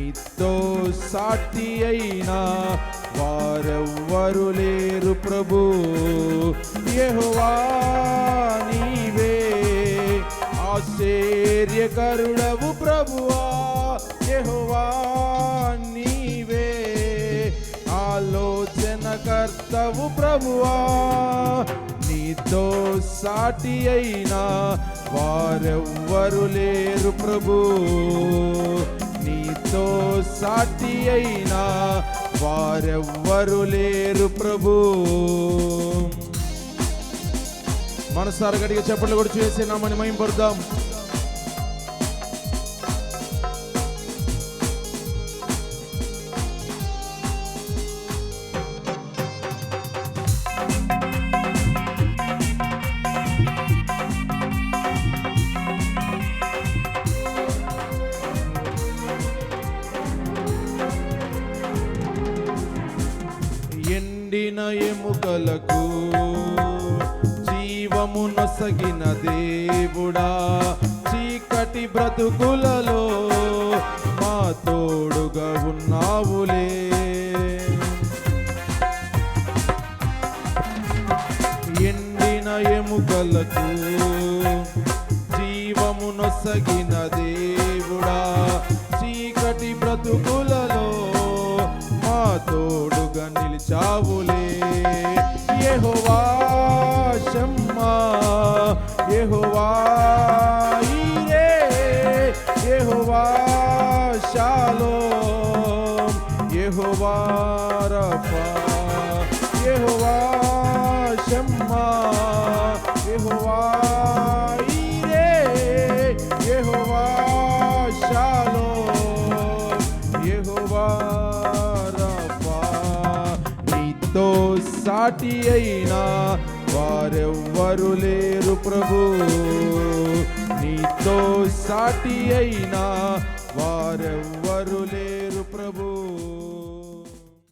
నీతో సాటి అయినా వారెవ్వరు లేరు ప్రభు. యెహోవా నీవే ఆశ్చర్యకరుడవు ప్రభువా. యెహోవా నీవే ఆలోచనకర్తవు ప్రభువా. నీతో సాటి అయినా వారెవ్వరు లేరు ప్రభు. నీతో సాటి అయినా వారెవ్వరు లేరు ప్రభు. మనసారా గట్టిగా చప్పట్లు కూడా చేసి నామని మహిమపడదాం. ఎండిన ఎముకలకు జీవము నొసగిన దేవుడా, చీకటి బ్రతుకులలో మా తోడుగా ఉన్నావులే. ఎండిన ఎముకలకు జీవము నొసగిన దేవుడా, చీకటి బ్రతుకులలో మా తోడుగా నిలిచావులే. యెహోవా షమ్మా, యెహోవా ఈరే, యెహోవా షాలోమ్, యెహోవా రఫా, యెహోవా షమ్మా, యెహోవా ఈరే, యెహోవా షాలోమ్, యెహోవా రఫా. నీతో సాటి అయినా వారెవ్వరు లేరు ప్రభు. నీతో సాటి అయినా వారెవ్వరు లేరు.